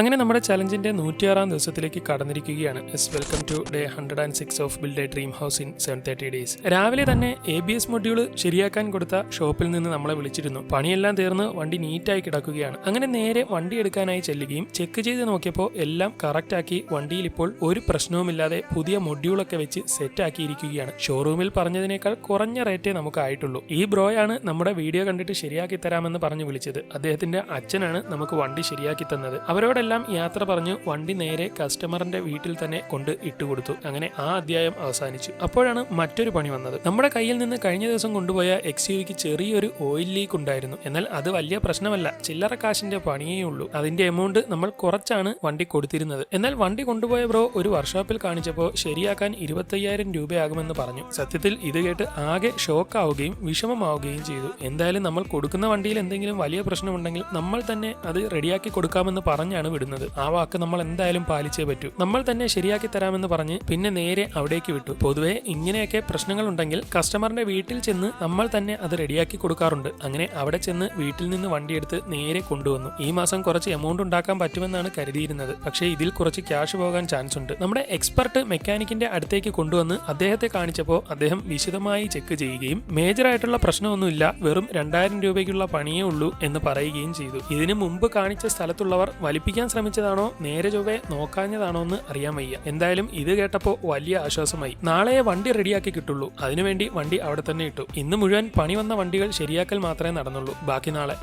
അങ്ങനെ നമ്മുടെ ചലഞ്ചിന്റെ 106-ാം ദിവസത്തിലേക്ക് കടന്നിരിക്കുകയാണ്. Welcome to day 106 of build a dream house in 730 days. രാവിലെ തന്നെ ABS മൊഡ്യൂൾ ശരിയാക്കാൻ കൊടുത്ത ഷോപ്പിൽ നിന്ന് നമ്മളെ വിളിച്ചിരുന്നു. പണിയെല്ലാം തീർന്ന് വണ്ടി നീറ്റായി കിടക്കുകയാണ്. അങ്ങനെ നേരെ വണ്ടി എടുക്കാനായി ചെല്ലുകയും ചെക്ക് ചെയ്ത് നോക്കിയപ്പോൾ എല്ലാം കറക്റ്റ് ആക്കി വണ്ടിയിൽ ഇപ്പോൾ ഒരു പ്രശ്നവുമില്ലാതെ പുതിയ മൊഡ്യൂളൊക്കെ വെച്ച് സെറ്റ് ആക്കിയിരിക്കുകയാണ്. ഷോറൂമിൽ പറഞ്ഞതിനേക്കാൾ കുറഞ്ഞ റേറ്റേ നമുക്ക് ആയിട്ടുള്ളൂ. ഈ ബ്രോയാണ് നമ്മുടെ വീഡിയോ കണ്ടിട്ട് ശരിയാക്കി തരാമെന്ന് പറഞ്ഞു വിളിച്ചത്. അദ്ദേഹത്തിന്റെ അച്ഛനാണ് നമുക്ക് വണ്ടി ശരിയാക്കി തന്നത്. അവരോട് എല്ലാം യാത്ര പറഞ്ഞു വണ്ടി നേരെ കസ്റ്റമറിന്റെ വീട്ടിൽ തന്നെ കൊണ്ട് ഇട്ടുകൊടുത്തു. അങ്ങനെ ആ അധ്യായം അവസാനിച്ചു. അപ്പോഴാണ് മറ്റൊരു പണി വന്നത്. നമ്മുടെ കയ്യിൽ നിന്ന് കഴിഞ്ഞ ദിവസം കൊണ്ടുപോയ XUV-ക്ക് ചെറിയൊരു ഓയിൽ ലീക്ക് ഉണ്ടായിരുന്നു. എന്നാൽ അത് വലിയ പ്രശ്നമല്ല, ചില്ലറ കാശിന്റെ പണിയേ ഉള്ളൂ. അതിന്റെ എമൗണ്ട് നമ്മൾ കുറച്ചാണ് വണ്ടി കൊടുത്തിരുന്നത്. എന്നാൽ വണ്ടി കൊണ്ടുപോയ ബ്രോ ഒരു വർക്ക്ഷോപ്പിൽ കാണിച്ചപ്പോൾ ശരിയാക്കാൻ 25,000 രൂപയാകുമെന്ന് പറഞ്ഞു. സത്യത്തിൽ ഇത് കേട്ട് ആകെ ഷോക്കാവുകയും വിഷമമാവുകയും ചെയ്തു. എന്തായാലും നമ്മൾ കൊടുക്കുന്ന വണ്ടിയിൽ എന്തെങ്കിലും വലിയ പ്രശ്നമുണ്ടെങ്കിൽ നമ്മൾ തന്നെ അത് റെഡിയാക്കി കൊടുക്കാമെന്ന് പറഞ്ഞാണ് വിടുന്നത്. ആ വാക്ക് നമ്മൾ എന്തായാലും പാലിച്ചേ പറ്റൂ. നമ്മൾ തന്നെ ശരിയാക്കി തരാമെന്ന് പറഞ്ഞ് പിന്നെ നേരെ അവിടേക്ക് വിട്ടു. പൊതുവെ ഇങ്ങനെയൊക്കെ പ്രശ്നങ്ങൾ ഉണ്ടെങ്കിൽ കസ്റ്റമറിന്റെ വീട്ടിൽ ചെന്ന് നമ്മൾ തന്നെ അത് റെഡിയാക്കി കൊടുക്കാറുണ്ട്. അങ്ങനെ അവിടെ ചെന്ന് വീട്ടിൽ നിന്ന് വണ്ടിയെടുത്ത് നേരെ കൊണ്ടുവന്നു. ഈ മാസം കുറച്ച് എമൗണ്ട് ഉണ്ടാക്കാൻ പറ്റുമെന്നാണ് കരുതിയിരുന്നത്. പക്ഷേ ഇതിൽ കുറച്ച് ക്യാഷ് പോകാൻ ചാൻസ് ഉണ്ട്. നമ്മുടെ എക്സ്പെർട്ട് മെക്കാനിക്കിന്റെ അടുത്തേക്ക് കൊണ്ടുവന്ന് അദ്ദേഹത്തെ കാണിച്ചപ്പോൾ അദ്ദേഹം വിശദമായി ചെക്ക് ചെയ്യുകയും മേജറായിട്ടുള്ള പ്രശ്നമൊന്നുമില്ല, വെറും 2,000 രൂപയ്ക്കുള്ള പണിയേ ഉള്ളൂ എന്ന് പറയുകയും ചെയ്തു. ഇതിനു മുമ്പ് കാണിച്ച സ്ഥലത്തുള്ളവർ വലിപ്പിക്കാൻ ശ്രമിച്ചതാണോ നേരെ ചൊവ്വേ നോക്കാഞ്ഞതാണോ എന്ന് അറിയാൻ വയ്യ. എന്തായാലും ഇത് കേട്ടപ്പോൾ വലിയ ആശ്വാസമായി. നാളെ വണ്ടി റെഡിയാക്കി കിട്ടുള്ളൂ. അതിനുവേണ്ടി വണ്ടി അവിടെ തന്നെ ഇട്ടു. ഇന്ന് മുഴുവൻ പണി വന്ന വണ്ടികൾ ശരിയാക്കൽ മാത്രമേ നടന്നുള്ളൂ. ബാക്കി നാളെ.